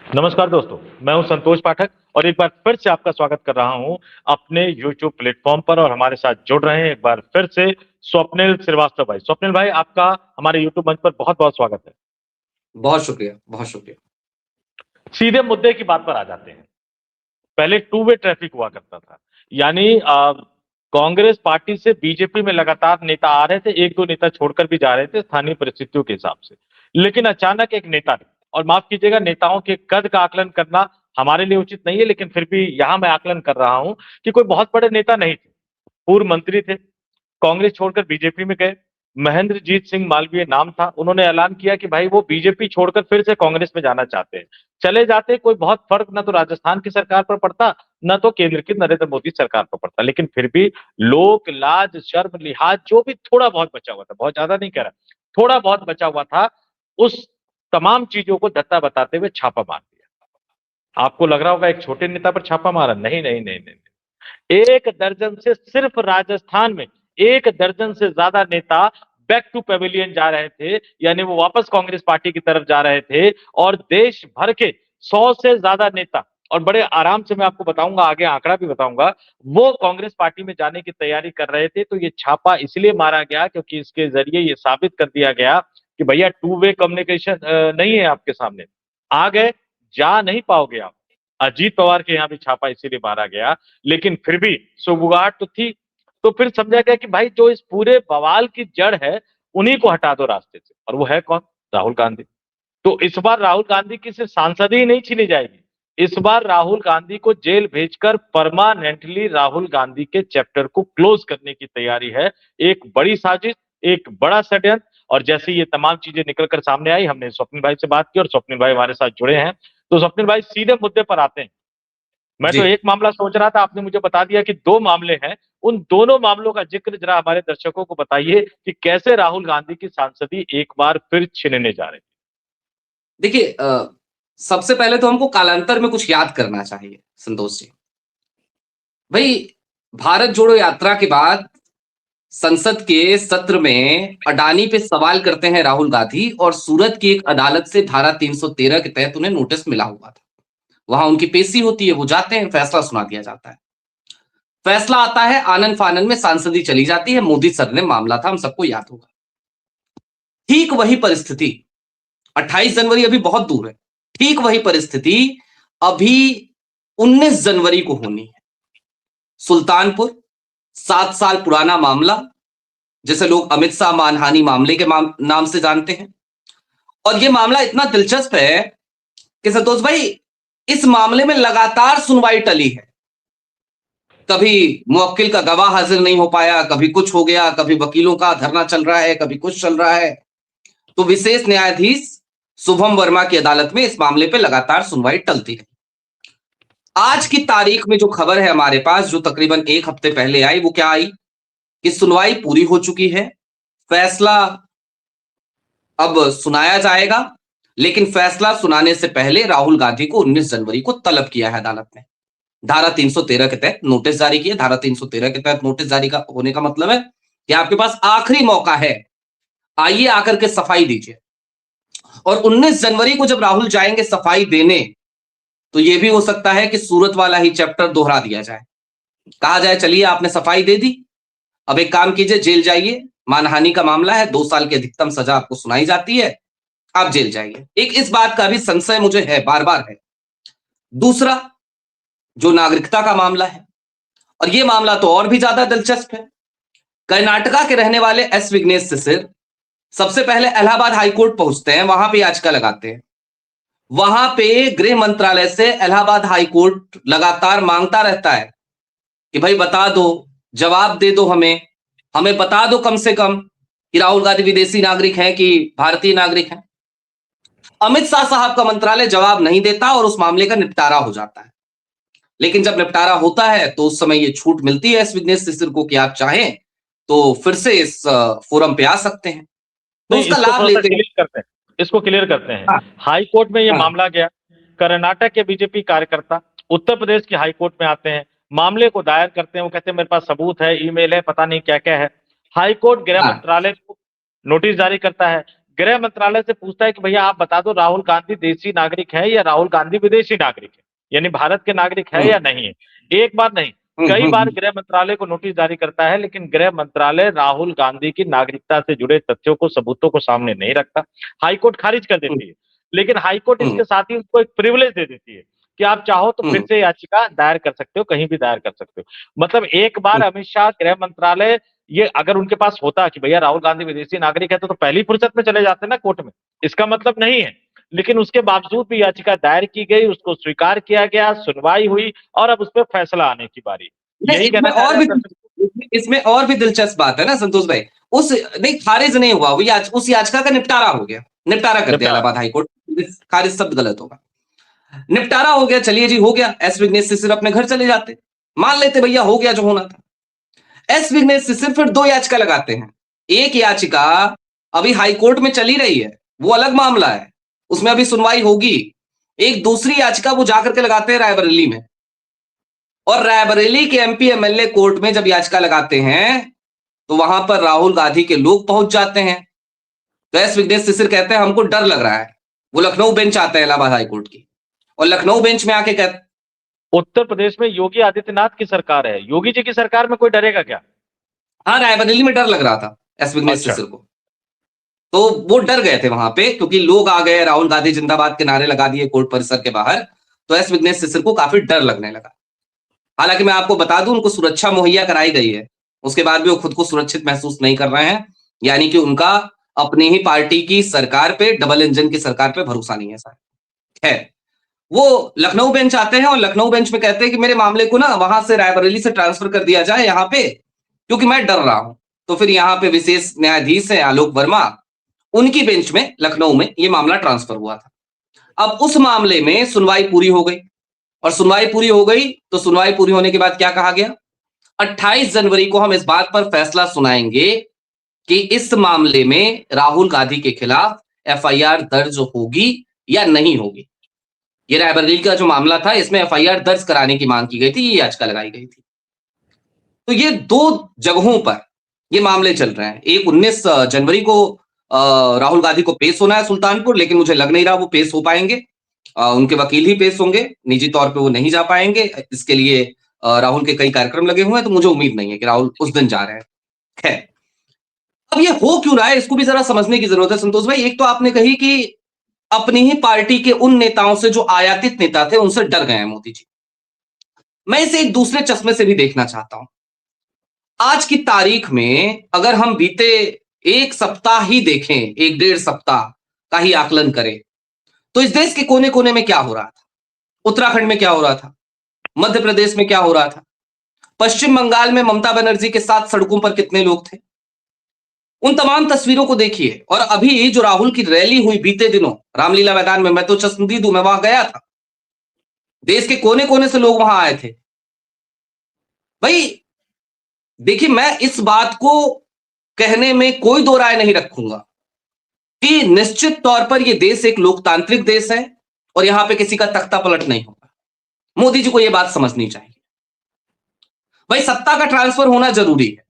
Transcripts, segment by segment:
नमस्कार दोस्तों, मैं हूं संतोष पाठक और एक बार फिर से आपका स्वागत कर रहा हूं अपने YouTube प्लेटफॉर्म पर। और हमारे साथ जुड़ रहे हैं एक बार फिर से स्वप्निल श्रीवास्तव भाई। स्वप्निल भाई, आपका हमारे YouTube मंच पर बहुत-बहुत स्वागत है। बहुत शुक्रिया, बहुत शुक्रिया। सीधे मुद्दे की बात पर आ जाते हैं। पहले टू वे ट्रैफिक हुआ करता था, यानी कांग्रेस पार्टी से बीजेपी में लगातार नेता आ रहे थे, एक दो नेता छोड़कर भी जा रहे थे स्थानीय परिस्थितियों के हिसाब से। लेकिन अचानक एक नेता ने, और माफ कीजिएगा, नेताओं के कद का आकलन करना हमारे लिए उचित नहीं है, लेकिन फिर भी यहां मैं आकलन कर रहा हूं कि कोई बहुत बड़े नेता नहीं थे, पूर्व मंत्री थे, कांग्रेस छोड़कर बीजेपी में गए। महेंद्रजीत सिंह मालवीय नाम था। उन्होंने ऐलान किया कि भाई वो बीजेपी छोड़कर फिर से कांग्रेस में जाना चाहते हैं। चले जाते, कोई बहुत फर्क ना तो राजस्थान की सरकार पर पड़ता, ना तो केंद्र की नरेंद्र मोदी सरकार पर पड़ता। लेकिन फिर भी लोक लाज शर्म लिहाज जो भी थोड़ा बहुत बचा हुआ था, बहुत ज्यादा नहीं कह रहा, थोड़ा बहुत बचा हुआ था, उस तमाम चीजों को धत्ता बताते हुए छापा मार दिया। आपको लग रहा होगा एक छोटे नेता पर छापा मारा, नहीं नहीं नहीं नहीं, एक दर्जन से, सिर्फ राजस्थान में एक दर्जन से ज्यादा नेता बैक टू पेविलियन जा रहे थे, यानी वो वापस कांग्रेस पार्टी की तरफ जा रहे थे। और देश भर के 100 से ज्यादा नेता, और बड़े आराम से मैं आपको बताऊंगा, आगे आंकड़ा भी बताऊंगा, वो कांग्रेस पार्टी में जाने की तैयारी कर रहे थे। तो ये छापा इसलिए मारा गया क्योंकि इसके जरिए ये साबित कर दिया गया कि भैया टू वे कम्युनिकेशन नहीं है आपके सामने, आ गए, जा नहीं पाओगे आप। अजीत पवार के यहाँ भी छापा इसीलिए मारा गया, लेकिन फिर भी सुगबुगाहट तो थी। तो फिर समझा गया कि भाई जो इस पूरे बवाल की जड़ है, उन्हीं को हटा दो रास्ते से, और वो है कौन? राहुल गांधी। तो इस बार राहुल गांधी की सिर्फ सांसद ही नहीं छीनी जाएगी, इस बार राहुल गांधी को जेल भेजकर परमानेंटली राहुल गांधी के चैप्टर को क्लोज करने की तैयारी है। एक बड़ी साजिश, एक बड़ा षड्यंत्र। और जैसे ये तमाम चीजें निकलकर सामने आई, हमने स्वप्निल भाई से बात की और स्वप्निल भाई हमारे साथ जुड़े हैं। तो स्वप्निल भाई, सीधे मुद्दे पर आते हैं। मैं तो जी, एक मामला सोच रहा था, आपने मुझे बता दिया कि दो मामले हैं। उन दोनों मामलों का जिक्र जरा हमारे दर्शकों को बताइए कि कैसे राहुल गांधी की सांसदी एक बार फिर छिनने जा रही देखिए सबसे पहले तो हमको कालांतर में कुछ याद करना चाहिए संतोष जी। भई भारत जोड़ो यात्रा के बाद संसद के सत्र में अडानी पे सवाल करते हैं राहुल गांधी और सूरत की एक अदालत से धारा 313 के तहत उन्हें नोटिस मिला हुआ था। वहां उनकी पेशी होती है, वो जाते हैं, फैसला सुना दिया जाता है। फैसला आता है, आनन-फानन में सांसदी चली जाती है, मोदी सर ने मामला था, हम सबको याद होगा। ठीक वही परिस्थिति 28 जनवरी अभी बहुत दूर है। ठीक वही परिस्थिति अभी 19 जनवरी को होनी है। सुल्तानपुर 7 साल पुराना मामला, जिसे लोग अमित शाह मानहानि मामले के नाम से जानते हैं। और यह मामला इतना दिलचस्प है कि संतोष भाई, इस मामले में लगातार सुनवाई टली है। कभी मुवक्किल का गवाह हाजिर नहीं हो पाया, कभी कुछ हो गया, कभी वकीलों का धरना चल रहा है, कभी कुछ चल रहा है। तो विशेष न्यायाधीश शुभम वर्मा की अदालत में इस मामले पे लगातार सुनवाई टलती रही। आज की तारीख में जो खबर है हमारे पास, जो तकरीबन एक हफ्ते पहले आई, वो क्या आई कि सुनवाई पूरी हो चुकी है, फैसला अब सुनाया जाएगा। लेकिन फैसला सुनाने से पहले राहुल गांधी को 19 जनवरी को तलब किया है अदालत ने। धारा 313 के तहत नोटिस जारी किया। धारा 313 के तहत नोटिस जारी का होने का मतलब है कि आपके पास आखिरी मौका है, आइए आकर के सफाई दीजिए। और 19 जनवरी को जब राहुल जाएंगे सफाई देने, तो यह भी हो सकता है कि सूरत वाला ही चैप्टर दोहरा दिया जाए। कहा जाए, चलिए आपने सफाई दे दी, अब एक काम कीजिए, जेल जाइए, मानहानि का मामला है, 2 साल की अधिकतम सजा आपको सुनाई जाती है, आप जेल जाइए। एक इस बात का भी संशय मुझे है, बार बार है। दूसरा, जो नागरिकता का मामला है, और यह मामला तो और भी ज्यादा दिलचस्प है। कर्नाटका के रहने वाले एस विघ्नेश शिशिर सबसे पहले इलाहाबाद हाईकोर्ट पहुंचते हैं, वहां पे याचिका लगाते हैं। वहां पे गृह मंत्रालय से इलाहाबाद हाईकोर्ट लगातार मांगता रहता है कि भाई बता दो, जवाब दे दो, हमें हमें बता दो कम से कम कि राहुल गांधी विदेशी नागरिक हैं कि भारतीय नागरिक हैं। अमित शाह साहब का मंत्रालय जवाब नहीं देता और उस मामले का निपटारा हो जाता है। लेकिन जब निपटारा होता है तो उस समय ये छूट मिलती है एस विघ्नेश शिशिर को कि आप चाहें तो फिर से इस फोरम पे आ सकते हैं, तो नहीं, उसका इसको लाभ थोड़ा सा लेते हैं। क्लियर करते हैं, इसको क्लियर करते हैं। हाँ, हाई कोर्ट में ये हाँ, मामला गया, कर्नाटक के बीजेपी कार्यकर्ता उत्तर प्रदेश की हाई कोर्ट में आते हैं, मामले को दायर करते हैं। वो कहते हैं मेरे पास सबूत है, ईमेल है, पता नहीं क्या क्या है। हाई कोर्ट गृह हाँ, मंत्रालय को नोटिस जारी करता है। गृह मंत्रालय से पूछता है कि भैया आप बता दो राहुल गांधी देशी नागरिक है या राहुल गांधी विदेशी नागरिक है, यानी भारत के नागरिक है या नहीं है। एक बार नहीं, कई बार गृह मंत्रालय को नोटिस जारी करता है, लेकिन गृह मंत्रालय राहुल गांधी की नागरिकता से जुड़े तथ्यों को, सबूतों को सामने नहीं रखता। हाईकोर्ट खारिज कर देती है, लेकिन हाईकोर्ट इसके साथ ही उसको एक प्रिविलेज दे देती है कि आप चाहो तो फिर से याचिका दायर कर सकते हो, कहीं भी दायर कर सकते हो। मतलब एक बार अमित शाह, गृह मंत्रालय, ये अगर उनके पास होता कि भैया राहुल गांधी विदेशी नागरिक है तो पहली फुर्सत में चले जाते ना कोर्ट में, इसका मतलब नहीं है। लेकिन उसके बावजूद भी याचिका दायर की गई, उसको स्वीकार किया गया, सुनवाई हुई और अब उस पर फैसला आने की बारी। यही कहना चाह रहे हैं। इसमें और भी दिलचस्प बात है ना संतोष भाई, उस नहीं खारिज नहीं हुआ वो, उस याचिका का निपटारा हो गया, निपटारा कर दिया इलाहाबाद हाईकोर्ट। खारिज शब्द गलत होगा, निपटारा हो गया। चलिए जी, हो गया। एस विघ्नेश शिशिर अपने घर चले जाते, मान लेते भैया हो गया जो होना था। एस विघ्नेश शिशिर फिर दो याचिका लगाते हैं। एक याचिका अभी हाईकोर्ट में चली रही है, वो अलग मामला है, उसमें अभी सुनवाई होगी। एक दूसरी याचिका वो जाकर के लगाते हैं रायबरेली में, और रायबरेली के एमपी एमएलए कोर्ट में जब याचिका लगाते हैं तो वहां पर राहुल गांधी के लोग पहुंच जाते हैं। तो एस विघ्नेश शिशिर कहते हैं हमको डर लग रहा है। वो लखनऊ बेंच आते हैं इलाहाबाद हाईकोर्ट की, और लखनऊ बेंच में आके कहते, उत्तर प्रदेश में योगी आदित्यनाथ की सरकार है, योगी जी की सरकार में कोई डरेगा क्या? हाँ, रायबरेली में डर लग रहा था एस विघ्नेश अच्छा। शिशिर को, तो वो डर गए थे वहां पे, क्योंकि लोग आ गए, राहुल गांधी जिंदाबाद के नारे लगा दिए कोर्ट परिसर के बाहर, तो एस विघ्नेश शिशिर को काफी डर लगने लगा। हालांकि मैं आपको बता दूं, उनको सुरक्षा मुहैया कराई गई है, उसके बाद भी वो खुद को सुरक्षित महसूस नहीं कर रहे हैं, यानी कि उनका अपनी ही पार्टी की सरकार पे, डबल इंजन की सरकार पे भरोसा नहीं है शायद। है वो लखनऊ बेंच आते हैं, और लखनऊ बेंच में कहते हैं कि मेरे मामले को ना वहां से रायबरेली से ट्रांसफर कर दिया जाए यहाँ पे, क्योंकि मैं डर रहा हूं। तो फिर यहाँ पे विशेष न्यायाधीश है आलोक वर्मा, उनकी बेंच में लखनऊ में ये मामला ट्रांसफर हुआ था। अब उस मामले में सुनवाई पूरी हो गई, और सुनवाई पूरी हो गई तो सुनवाई पूरी होने के बाद क्या कहा गया, 28 जनवरी को हम इस बात पर फैसला सुनाएंगे कि इस मामले में राहुल गांधी के खिलाफ एफआईआर दर्ज होगी या नहीं होगी। ये रायबरेली का जो मामला था, इसमें एफआईआर दर्ज कराने की मांग की गई थी, ये याचिका लगाई गई थी। तो ये दो जगहों पर ये मामले चल रहे हैं। एक 19 जनवरी को राहुल गांधी को पेश होना है सुल्तानपुर, लेकिन मुझे लग नहीं रहा वो पेश हो पाएंगे। उनके वकील ही पेश होंगे, निजी तौर पे वो नहीं जा पाएंगे। इसके लिए राहुल के कई कार्यक्रम लगे हुए हैं, तो मुझे उम्मीद नहीं है कि राहुल उस दिन जा रहे हैं। खैर, अब ये हो क्यों रहा है, इसको भी जरा समझने की जरूरत है संतोष भाई। एक तो आपने कही कि अपनी ही पार्टी के उन नेताओं से जो आयातित नेता थे, उनसे डर गए हैं मोदी जी। मैं इसे एक दूसरे चश्मे से भी देखना चाहता हूं। आज की तारीख में अगर हम बीते एक सप्ताह ही देखें, एक डेढ़ सप्ताह का ही आकलन करें, तो इस देश के कोने कोने में क्या हो रहा था, उत्तराखंड में क्या हो रहा था, मध्य प्रदेश में क्या हो रहा था, पश्चिम बंगाल में ममता बनर्जी के साथ सड़कों पर कितने लोग थे, उन तमाम तस्वीरों को देखिए। और अभी जो राहुल की रैली हुई बीते दिनों रामलीला मैदान में, मैं तो चश्मदीद हूं, मैं वहां गया था, देश के कोने कोने से लोग वहां आए थे। भाई देखिए, मैं इस बात को कहने में कोई दो राय नहीं रखूंगा कि निश्चित तौर पर यह देश एक लोकतांत्रिक देश है, और यहां पे किसी का तख्ता पलट नहीं होगा। मोदी जी को यह बात समझनी चाहिए। भाई सत्ता का ट्रांसफर होना जरूरी है,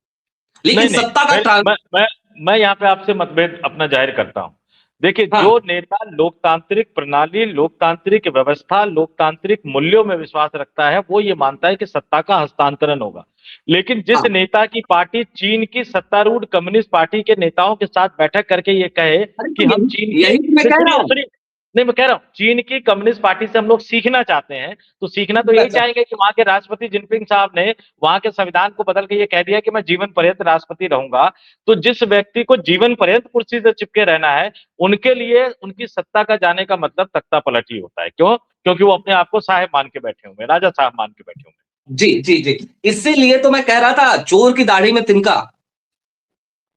लेकिन नहीं, सत्ता का ट्रांसफर, मैं यहाँ पे आपसे मतभेद अपना जाहिर करता हूँ। देखिए, हाँ, जो नेता लोकतांत्रिक प्रणाली, लोकतांत्रिक व्यवस्था, लोकतांत्रिक मूल्यों में विश्वास रखता है, वो ये मानता है कि सत्ता का हस्तांतरण होगा। लेकिन जिस हाँ, नेता की पार्टी चीन की सत्तारूढ़ कम्युनिस्ट पार्टी के नेताओं के साथ बैठक करके ये कहे अरे कि तो हम यही चीन की, यही तो मैं कह रहा हूं। सुनिए, नहीं मैं कह रहा हूं, चीन की कम्युनिस्ट पार्टी से हम लोग सीखना चाहते हैं, तो सीखना तो यही चाहेंगे कि वहां के राष्ट्रपति जिनपिंग साहब ने वहां के संविधान को बदल के ये कह दिया कि मैं जीवन पर्यंत राष्ट्रपति रहूंगा। तो जिस व्यक्ति को जीवन पर्यंत कुर्सी से चिपके रहना है, उनके लिए उनकी सत्ता का जाने का मतलब तख्ता पलट ही होता है। क्यों? क्योंकि वो अपने आप को साहेब मान के बैठे हुए, राजा साहब मान के बैठे हुए। जी जी जी, इसीलिए तो मैं कह रहा था चोर की दाढ़ी में तिनका।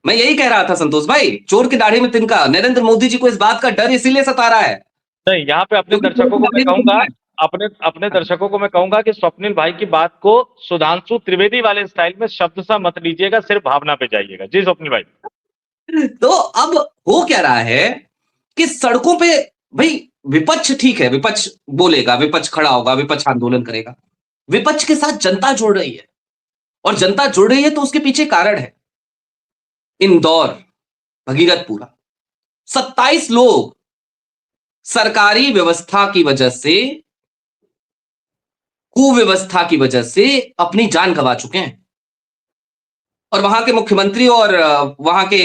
मैं यही कह रहा था संतोष भाई, चोर की दाढ़ी में तिनका। नरेंद्र मोदी जी को इस बात का डर इसीलिए सता रहा है नहीं, यहाँ पे अपने क्योंकि चोर दर्शकों की को मैं दाढ़ी में कहूंगा, तिनका है। अपने अपने दर्शकों को मैं कहूंगा कि स्वप्निल भाई की बात को सुधांशु त्रिवेदी वाले स्टाइल में शब्द सा मत लीजिएगा, सिर्फ भावना पे जाइएगा। जी स्वप्निल भाई। तो अब हो क्या रहा है कि सड़कों पे, भाई विपक्ष ठीक है, विपक्ष बोलेगा, विपक्ष खड़ा होगा, विपक्ष आंदोलन करेगा, विपक्ष के साथ जनता जुड़ रही है, और जनता जुड़ रही है तो उसके पीछे कारण है। इंदौर, भगीरथपुरा, 27 लोग सरकारी व्यवस्था की वजह से, कुव्यवस्था की वजह से अपनी जान गंवा चुके हैं। और वहां के मुख्यमंत्री और वहां के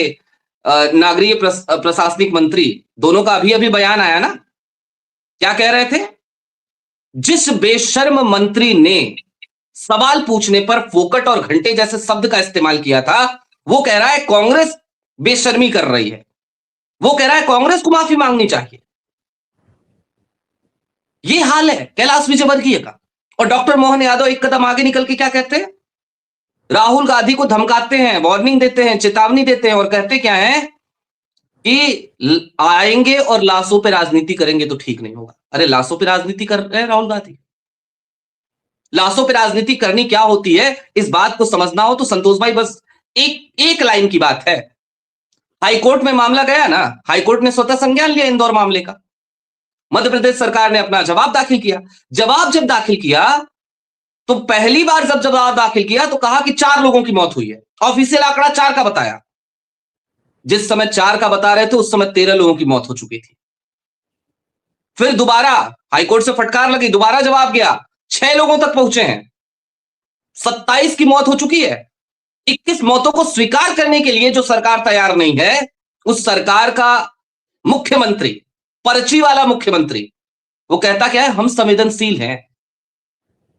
नागरिक प्रशासनिक मंत्री दोनों का अभी अभी बयान आया ना, क्या कह रहे थे? जिस बेशर्म मंत्री ने सवाल पूछने पर फोकट और घंटे जैसे शब्द का इस्तेमाल किया था, वो कह रहा है कांग्रेस बेशर्मी कर रही है, वो कह रहा है कांग्रेस को माफी मांगनी चाहिए। ये हाल है कैलाश विजयवर्गीय का। और डॉक्टर मोहन यादव एक कदम आगे निकल के क्या कहते हैं? राहुल गांधी को धमकाते हैं, वार्निंग देते हैं, चेतावनी देते हैं और कहते क्या है कि आएंगे और लाशों पे राजनीति करेंगे तो ठीक नहीं होगा। अरे लाशों पे राजनीति कर रहे हैं राहुल गांधी। लाशों पे राजनीति करनी क्या होती है, इस बात को समझना हो तो संतोष भाई बस एक लाइन की बात है। हाईकोर्ट में मामला गया ना, हाईकोर्ट ने स्वतः संज्ञान लिया इंदौर मामले का। मध्य प्रदेश सरकार ने अपना जवाब दाखिल किया। जवाब जब दाखिल किया तो पहली बार जब जवाब दाखिल किया तो कहा कि 4 लोगों की मौत हुई है। ऑफिशियल आंकड़ा 4 का बताया। जिस समय 4 का बता रहे थे उस समय 13 लोगों की मौत हो चुकी थी। फिर दोबारा हाईकोर्ट से फटकार लगी, दोबारा जवाब गया, 6 लोगों तक पहुंचे हैं, 27 की मौत हो चुकी है। 21 मौतों को स्वीकार करने के लिए जो सरकार तैयार नहीं है, उस सरकार का मुख्यमंत्री, पर्ची वाला मुख्यमंत्री, वो कहता क्या है? हम संवेदनशील हैं,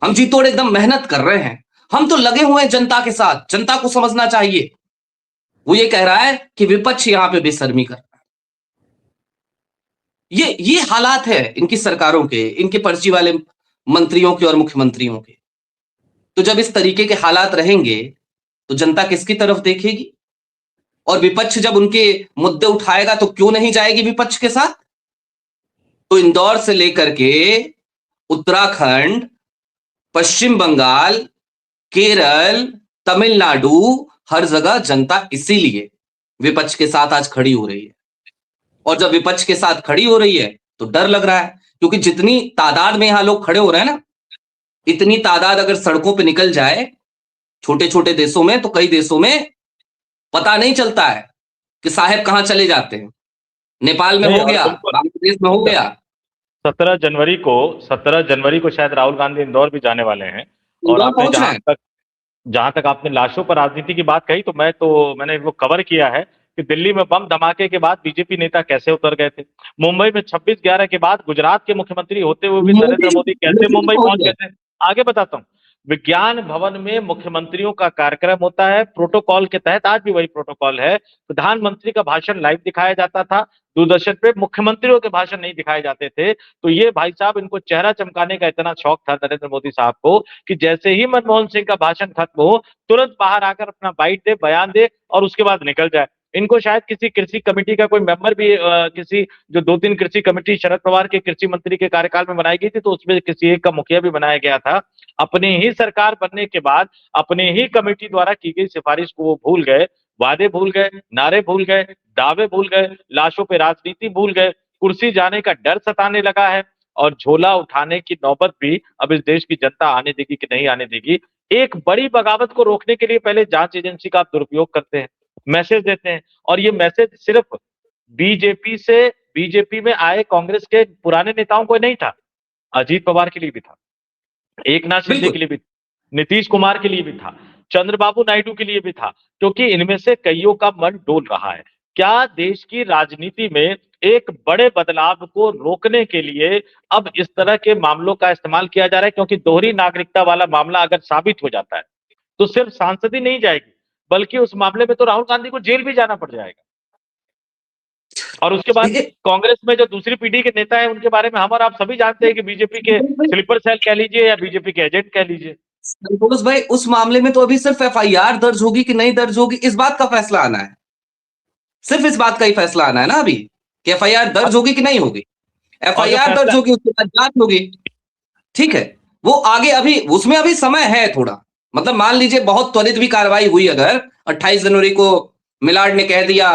हम जी तोड़ एकदम मेहनत कर रहे हैं, हम तो लगे हुए हैं जनता के साथ, जनता को समझना चाहिए। वो ये कह रहा है कि विपक्ष यहां पे बेशर्मी कर रहा है। ये हालात है इनकी सरकारों के, इनके पर्ची वाले मंत्रियों के और मुख्यमंत्रियों के। तो जब इस तरीके के हालात रहेंगे तो जनता किसकी तरफ देखेगी? और विपक्ष जब उनके मुद्दे उठाएगा तो क्यों नहीं जाएगी विपक्ष के साथ? तो इंदौर से लेकर के उत्तराखंड, पश्चिम बंगाल, केरल, तमिलनाडु, हर जगह जनता इसीलिए विपक्ष के साथ आज खड़ी हो रही है। और जब विपक्ष के साथ खड़ी हो रही है तो डर लग रहा है, क्योंकि जितनी तादाद में यहां लोग खड़े हो रहे हैं ना, इतनी तादाद अगर सड़कों पे निकल जाए छोटे छोटे देशों में, तो कई देशों में पता नहीं चलता है कि साहेब कहां चले जाते हैं। नेपाल में नहीं, हो और गया, बिल्कुल बांग्लादेश में हो गया। 17 जनवरी को शायद राहुल गांधी इंदौर भी जाने वाले हैं। और इंदौर आपने पहुंच रहे हैं। जहां तक आपने लाशों पर राजनीति की बात कही, तो मैंने वो कवर किया है कि दिल्ली में बम धमाके के बाद बीजेपी नेता कैसे उतर गए थे। मुंबई में 26/11 के बाद गुजरात के मुख्यमंत्री होते हुए भी नरेंद्र मोदी कैसे मोदी भी मुंबई पहुंच पहुंच गए। गए थे। आगे बताता हूँ। विज्ञान भवन में मुख्यमंत्रियों का कार्यक्रम होता है, प्रोटोकॉल के तहत, आज भी वही प्रोटोकॉल है। प्रधानमंत्री का भाषण लाइव दिखाया जाता था दूरदर्शन पे, मुख्यमंत्रियों के भाषण नहीं दिखाए जाते थे। तो ये भाई साहब, इनको चेहरा चमकाने का इतना शौक था नरेंद्र मोदी साहब को कि जैसे ही मनमोहन सिंह का भाषण खत्म हो, तुरंत बाहर आकर अपना बाइट दे, बयान दे और उसके बाद निकल जाए। इनको शायद किसी कृषि कमेटी का कोई मेंबर भी किसी जो 2-3 कृषि कमेटी शरद पवार के कृषि मंत्री के कार्यकाल में बनाई गई थी, तो उसमें किसी एक का मुखिया भी बनाया गया था। अपनी ही सरकार बनने के बाद अपने ही कमेटी द्वारा की गई सिफारिश को वो भूल गए, वादे भूल गए, नारे भूल गए, दावे भूल गए, लाशों पे राजनीति भूल गए, कुर्सी जाने का डर सताने लगा है और झोला उठाने की नौबत भी अब इस देश की जनता आने देगी कि नहीं आने देगी। एक बड़ी बगावत को रोकने के लिए पहले जांच एजेंसी का आप दुरुपयोग करते हैं, मैसेज देते हैं, और ये मैसेज सिर्फ बीजेपी में आए कांग्रेस के पुराने नेताओं को नहीं था, अजीत पवार के लिए भी था, एकनाथ शिंदे के बिल्कुल। लिए भी, नीतीश कुमार के लिए भी था, चंद्रबाबू नायडू के लिए भी था, क्योंकि इनमें से कईयों का मन डोल रहा है। क्या देश की राजनीति में एक बड़े बदलाव को रोकने के लिए अब इस तरह के मामलों का इस्तेमाल किया जा रहा है? क्योंकि दोहरी नागरिकता वाला मामला अगर साबित हो जाता है तो सिर्फ सांसद ही नहीं जाएगी, बल्कि उस मामले में तो राहुल गांधी को जेल भी जाना पड़ जाएगा। और उसके बाद देखिए कांग्रेस में जो दूसरी पीढ़ी के नेता हैं उनके बारे में हम और आप सभी जानते हैं कि बीजेपी के स्लीपर सेल कह लीजिए या बीजेपी के एजेंट कह लीजिए। संतोष भाई, उस मामले में तो अभी सिर्फ एफआईआर दर्ज होगी कि नहीं दर्ज होगी, इस बात का फैसला आना है। सिर्फ इस बात का ही फैसला आना है ना अभी, कि एफआईआर दर्ज होगी कि नहीं होगी। और जो एफआईआर दर्ज फैसला, होगी उसके बाद जांच होगी, ठीक है। वो आगे अभी उसमें अभी समय है थोड़ा, मतलब मान लीजिए बहुत त्वरित भी कार्रवाई हुई, अगर 28 जनवरी को मिलाड ने कह दिया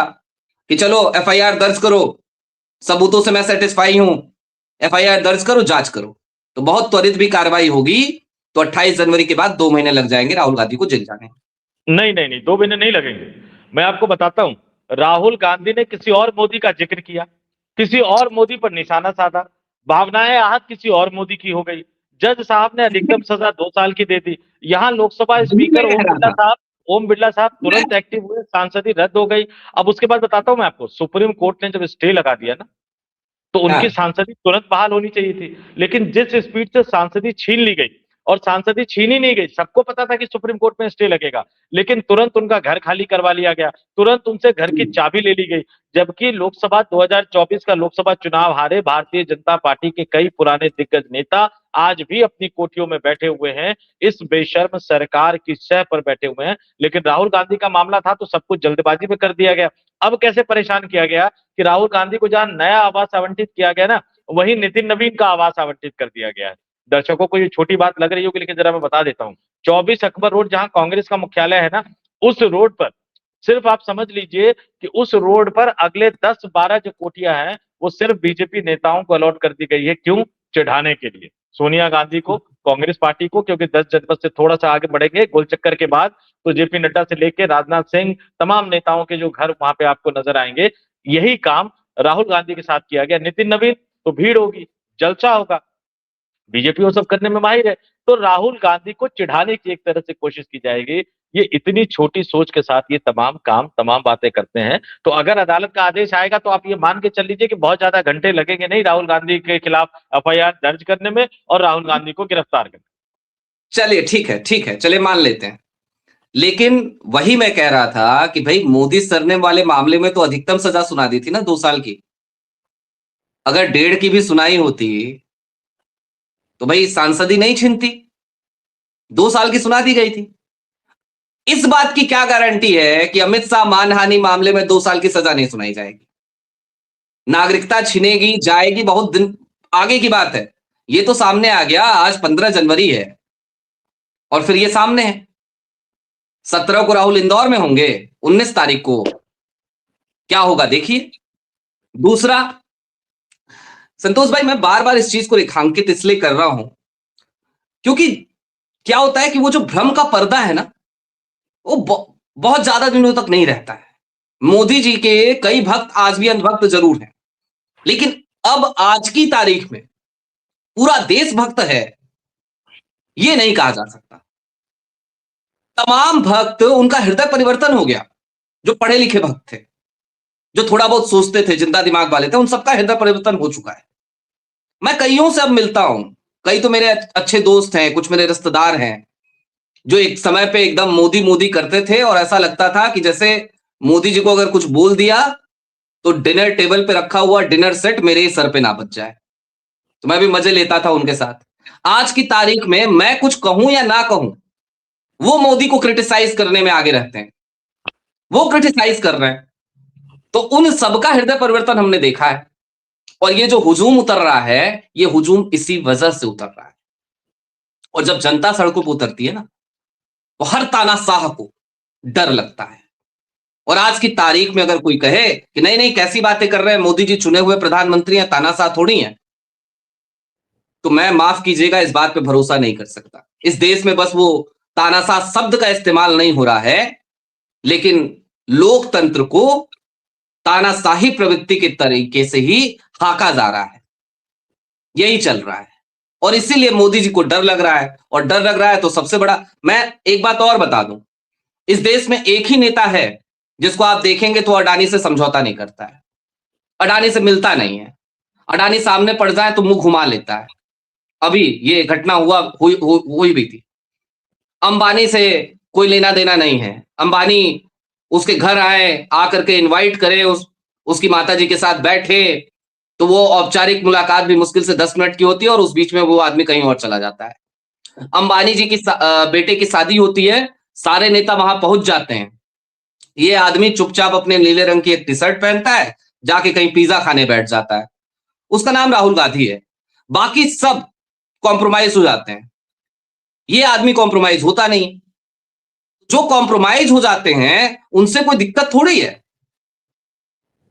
कि चलो एफआईआर दर्ज करो, सबूतों से मैं सेटिस्फाई हूं, एफआईआर दर्ज करो, जांच करो, तो बहुत त्वरित भी कार्रवाई होगी तो 28 जनवरी के बाद 2 महीने लग जाएंगे राहुल गांधी को जेल जाने। नहीं नहीं नहीं, 2 महीने नहीं लगेंगे। मैं आपको बताता हूं, राहुल गांधी ने किसी और मोदी का जिक्र किया, किसी और मोदी पर निशाना साधा, भावनाएं आहत किसी और मोदी की हो गई। जज साहब ने अधिकतम सजा 2 साल की दे दी। यहाँ लोकसभा वही मैं स्पीकर कह रहा था। ओम बिरला साहब मैं तुरंत एक्टिव हुए, सांसदी रद्द हो गई। अब उसके बाद बताता हूं मैं आपको, सुप्रीम कोर्ट ने जब स्टे लगा दिया ना, तो उनकी हाँ, सांसदी तुरंत बहाल होनी चाहिए थी। लेकिन जिस स्पीड से सांसदी छीन ली गई, और सांसदी छीनी नहीं गई, सबको पता था कि सुप्रीम कोर्ट में स्टे लगेगा, लेकिन तुरंत उनका घर खाली करवा लिया गया, तुरंत उनसे घर की चाबी ले ली गई। जबकि लोकसभा 2024 का लोकसभा चुनाव हारे भारतीय जनता पार्टी के कई पुराने दिग्गज नेता आज भी अपनी कोठियों में बैठे हुए हैं, इस बेशर्म सरकार की सह पर बैठे हुए हैं। लेकिन राहुल गांधी का मामला था तो सब कुछ जल्दबाजी में कर दिया गया। अब कैसे परेशान किया गया कि राहुल गांधी को जहां नया आवास आवंटित किया गया ना, वहीं नितिन नवीन का आवास आवंटित कर दिया गया है। दर्शकों को ये छोटी बात लग रही होगी, लेकिन जरा मैं बता देता हूँ। 24 अकबर रोड जहां कांग्रेस का मुख्यालय है ना, उस रोड पर सिर्फ आप समझ लीजिए कि उस रोड पर अगले 10-12 जो कोठियां हैं, वो सिर्फ बीजेपी नेताओं को अलॉट कर दी गई है। क्यों? चिढ़ाने के लिए सोनिया गांधी को, कांग्रेस पार्टी को। क्योंकि 10 जनपद से थोड़ा सा आगे बढ़ेंगे गोल चक्कर के बाद, तो जेपी नड्डा से लेकर राजनाथ सिंह, तमाम नेताओं के जो घर वहां पे आपको नजर आएंगे। यही काम राहुल गांधी के साथ किया गया। नितिन नवीन तो भीड़ होगी, जलसा होगा, बीजेपी वो सब करने में माहिर है। तो राहुल गांधी को चिढ़ाने की एक तरह से कोशिश की जाएगी। ये इतनी छोटी सोच के साथ ये तमाम काम, तमाम बातें करते हैं। तो अगर अदालत का आदेश आएगा तो आप ये मान के चल लीजिए कि बहुत ज्यादा घंटे लगेंगे नहीं राहुल गांधी के खिलाफ एफआईआर दर्ज करने में और राहुल गांधी को गिरफ्तार करने चलिए ठीक है, ठीक है, चलिए मान लेते हैं। लेकिन वही मैं कह रहा था कि भाई मोदी सरने वाले मामले में तो अधिकतम सजा सुना दी थी ना 2 साल की। अगर 1.5 की भी सुनाई होती तो भाई सांसदी नहीं छिनती। 2 साल की सुना दी गई थी। इस बात की क्या गारंटी है कि अमित शाह मानहानि मामले में 2 साल की सजा नहीं सुनाई जाएगी? नागरिकता छिनेगी जाएगी, बहुत दिन आगे की बात है। ये तो सामने आ गया, आज 15 जनवरी है और फिर ये सामने है। 17 को राहुल इंदौर में होंगे, 19 तारीख को क्या होगा देखिए। दूसरा, संतोष भाई, मैं बार बार इस चीज को रेखांकित इसलिए कर रहा हूं क्योंकि क्या होता है कि वो जो भ्रम का पर्दा है ना, वो बहुत ज्यादा दिनों तक नहीं रहता है। मोदी जी के कई भक्त आज भी अंधभक्त जरूर हैं, लेकिन अब आज की तारीख में पूरा देश भक्त है, ये नहीं कहा जा सकता। तमाम भक्त, उनका हृदय परिवर्तन हो गया। जो पढ़े लिखे भक्त थे, जो थोड़ा बहुत सोचते थे, जिंदा दिमाग वाले थे, उन सबका हृदय परिवर्तन हो चुका है। मैं कईयों से अब मिलता हूं, कई तो मेरे अच्छे दोस्त हैं, कुछ मेरे रिश्तेदार हैं, जो एक समय पे एकदम मोदी मोदी करते थे और ऐसा लगता था कि जैसे मोदी जी को अगर कुछ बोल दिया तो डिनर टेबल पे रखा हुआ डिनर सेट मेरे ही सर पे ना बच जाए। तो मैं भी मजे लेता था उनके साथ। आज की तारीख में मैं कुछ कहूं या ना कहूं, वो मोदी को क्रिटिसाइज करने में आगे रहते हैं, वो क्रिटिसाइज कर रहे हैं। तो उन सबका हृदय परिवर्तन हमने देखा है। और ये जो हुजूम उतर रहा है, ये हुजूम इसी वजह से उतर रहा है। और जब जनता सड़कों पर उतरती है ना, तो हर तानाशाह को डर लगता है। और आज की तारीख में अगर कोई कहे कि नहीं नहीं कैसी बातें कर रहे हैं, मोदी जी चुने हुए प्रधानमंत्री हैं, तानाशाह थोड़ी हैं, तो मैं माफ कीजिएगा, इस बात पे भरोसा नहीं कर सकता। इस देश में बस वो तानाशाह शब्द का इस्तेमाल नहीं हो रहा है, लेकिन लोकतंत्र को तानाशाही प्रवृत्ति के तरीके से ही हाका जा रहा है। यही चल रहा है और इसीलिए मोदी जी को डर लग रहा है। और डर लग रहा है तो सबसे बड़ा, मैं एक बात और बता दूं, इस देश में एक ही नेता है जिसको आप देखेंगे तो अडानी से समझौता नहीं करता है, अडानी से मिलता नहीं है, अडानी सामने पड़ जाए तो मुंह घुमा लेता है। अभी ये घटना हुई भी थी। अंबानी से कोई लेना देना नहीं है। अंबानी उसके घर आए, आकर के इनवाइट करे, उसकी माता जी के साथ बैठे, तो वो औपचारिक मुलाकात भी मुश्किल से 10 मिनट की होती है और उस बीच में वो आदमी कहीं और चला जाता है। अंबानी जी की बेटे की शादी होती है, सारे नेता वहां पहुंच जाते हैं, ये आदमी चुपचाप अपने नीले रंग की एक टी शर्ट पहनता है, जाके कहीं पिज्जा खाने बैठ जाता है। उसका नाम राहुल गांधी है। बाकी सब कॉम्प्रोमाइज हो जाते हैं, ये आदमी कॉम्प्रोमाइज होता नहीं। जो कॉम्प्रोमाइज हो जाते हैं उनसे कोई दिक्कत थोड़ी है।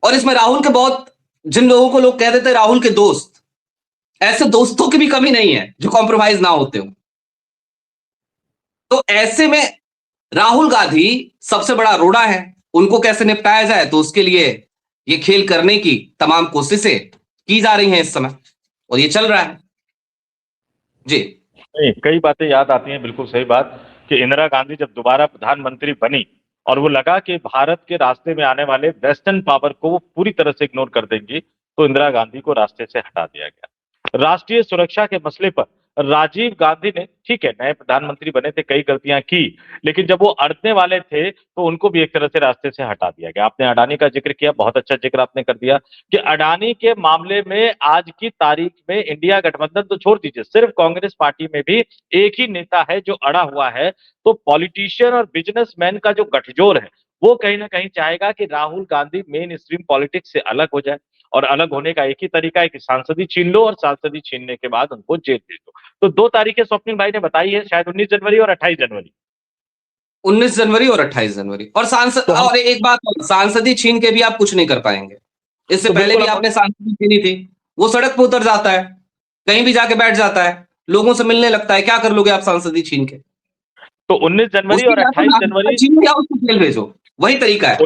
और इसमें राहुल के बहुत, जिन लोगों को लोग कह देते हैं राहुल के दोस्त, ऐसे दोस्तों की भी कमी नहीं है जो कॉम्प्रोमाइज ना होते हो। तो ऐसे में राहुल गांधी सबसे बड़ा रोड़ा है उनको कैसे निपटाया जाए, तो उसके लिए ये खेल करने की तमाम कोशिशें की जा रही हैं इस समय, और ये चल रहा है। जी। नहीं, कई बातें याद आती हैं, बिल्कुल सही बात, कि इंदिरा गांधी जब दोबारा प्रधानमंत्री बनी और वो लगा कि भारत के रास्ते में आने वाले वेस्टर्न पावर को वो पूरी तरह से इग्नोर कर देंगी, तो इंदिरा गांधी को रास्ते से हटा दिया गया। राष्ट्रीय सुरक्षा के मसले पर राजीव गांधी ने, ठीक है, नए प्रधानमंत्री बने थे, कई गलतियां की, लेकिन जब वो अड़ने वाले थे तो उनको भी एक तरह से रास्ते से हटा दिया गया। आपने अडानी का जिक्र किया, बहुत अच्छा जिक्र आपने कर दिया कि अडानी के मामले में आज की तारीख में इंडिया गठबंधन तो छोड़ दीजिए, सिर्फ कांग्रेस पार्टी में भी एक ही नेता है जो अड़ा हुआ है। तो पॉलिटिशियन और बिजनेसमैन का जो गठजोड़ है, वो कहीं ना कहीं चाहेगा कि Rahul Gandhi main stream politics से अलग हो जाए, और अलग होने का एक ही तरीका है कि सांसदी छीन लो, और सांसदी छीनने के बाद उनको जेल दे दो। तो दो तारीखें स्वप्निल भाई ने बताई है, शायद 19 जनवरी और 28 जनवरी। 19 जनवरी और 28 जनवरी, और सांसद, तो हम और एक बात और, सांसदी छीन के भी आप कुछ नहीं कर पाएंगे। इससे तो पहले बिल्कुल भी हम आपने सांसदी छीनी थी, वो सड़क पे उतर जाता है, कहीं भी जाके बैठ जाता है, लोगों से मिलने लगता है, क्या कर लोगे आप सांसदी छीन के? तो 19 जनवरी उसकी और या तो अट्ठाईस नागरिकता जनवरी छीनो या उसको जेल भेजो, वही तरीका है।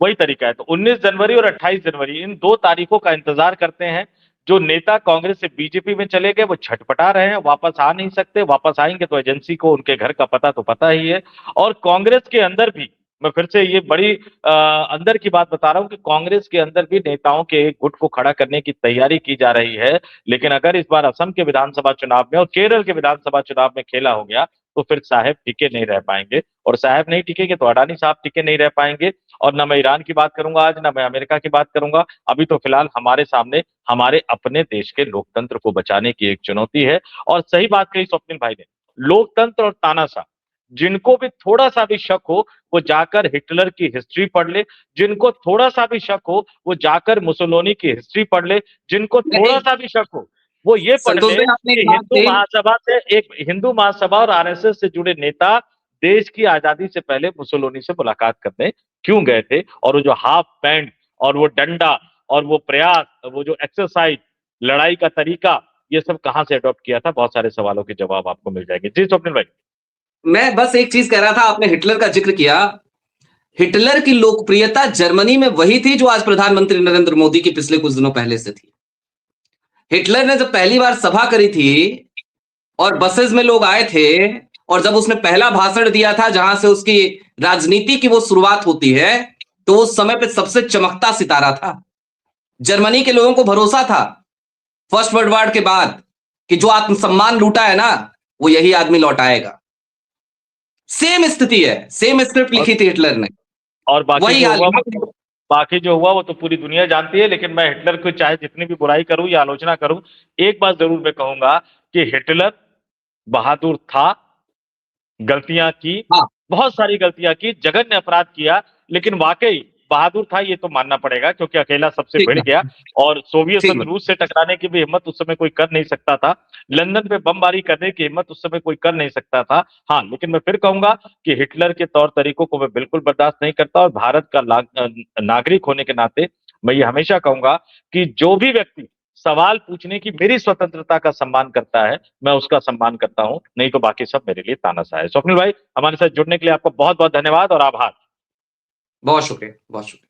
वही तरीका है। तो 19 जनवरी और 28 जनवरी, इन दो तारीखों का इंतजार करते हैं। जो नेता कांग्रेस से बीजेपी में चले गए वो छटपटा रहे हैं, वापस आ नहीं सकते, वापस आएंगे तो एजेंसी को उनके घर का पता तो पता ही है। और कांग्रेस के अंदर भी, मैं फिर से ये बड़ी अंदर की बात बता रहा हूं कि कांग्रेस के अंदर भी नेताओं के एक गुट को खड़ा करने की तैयारी की जा रही है। लेकिन अगर इस बार असम के विधानसभा चुनाव में और केरल के विधानसभा चुनाव में खेला हो गया, तो फिर साहब टिके नहीं रह पाएंगे, और साहब नहीं टिकेंगे तो अडानी साहब टिके नहीं रह पाएंगे। और ना मैं ईरान की बात करूंगा आज, ना मैं अमेरिका की बात करूंगा। अभी तो फिलहाल हमारे सामने हमारे अपने देश के लोकतंत्र को बचाने की एक चुनौती है। और सही बात कही स्वप्निल भाई ने, लोकतंत्र और तानाशाह, जिनको भी थोड़ा सा भी शक हो वो जाकर हिटलर की हिस्ट्री पढ़ ले, जिनको थोड़ा सा भी शक हो वो जाकर मुसोलिनी की हिस्ट्री पढ़ ले, जिनको थोड़ा नहीं, सा भी शक हो वो ये पढ़ संतोष ले भाई आपने कि एक बात कही। हिंदू महासभा और आरएसएस से जुड़े नेता देश की आजादी से पहले मुसोलिनी से मुलाकात करने क्यों गए थे, और वो जो हाफ पैंट और वो डंडा और वो प्रयास, वो जो एक्सरसाइज, लड़ाई का तरीका, ये सब कहां से अडॉप्ट किया था। बहुत सारे सवालों के जवाब आपको मिल जाएंगे। जी स्वप्निल भाई। मैं बस एक चीज कह रहा था, आपने हिटलर का जिक्र किया। हिटलर की लोकप्रियता जर्मनी में वही थी जो आज प्रधानमंत्री नरेंद्र मोदी की पिछले कुछ दिनों पहले से थी। हिटलर ने जब पहली बार सभा करी थी और बसेस में लोग आए थे, और जब उसने पहला भाषण दिया था जहां से उसकी राजनीति की वो शुरुआत होती है, तो उस समय पे सबसे चमकता सितारा था। जर्मनी के लोगों को भरोसा था फर्स्ट वर्ल्ड वॉर के बाद कि जो आत्मसम्मान लूटा है ना, वो यही आदमी लौटाएगा। सेम स्थिति है, सेम स्क्रिप्ट और लिखी थी हिटलर ने, और बाकी वही जो हाल हुआ यहाँ वो पे। तो बाकी जो हुआ वो तो पूरी दुनिया जानती है। लेकिन मैं हिटलर को चाहे जितनी भी बुराई करूं या आलोचना करूं, एक बात जरूर मैं कहूंगा कि हिटलर बहादुर था, गलतियां की, हाँ, बहुत सारी गलतियां की, जघन्य अपराध किया, लेकिन वाकई बहादुर था, ये तो मानना पड़ेगा, क्योंकि अकेला सबसे ठीक भिड़ गया। है, और सोवियत ठीक संघ है। रूस से टकराने की भी हिम्मत उस समय कोई कर नहीं सकता था। लंदन पे बमबारी करने की हिम्मत उस समय कोई कर नहीं सकता था। हाँ, लेकिन मैं फिर कहूंगा कि हिटलर के तौर तरीकों को मैं बिल्कुल बर्दाश्त नहीं करता, और भारत का नागरिक होने के नाते मैं ये हमेशा कहूंगा कि जो भी व्यक्ति सवाल पूछने की मेरी स्वतंत्रता का सम्मान करता है, मैं उसका सम्मान करता हूं, नहीं तो बाकी सब मेरे लिए तानाशाह है। स्वप्निल भाई, हमारे साथ जुड़ने के लिए आपका बहुत बहुत धन्यवाद और आभार। बहुत शुक्रिया, बहुत शुक्रिया।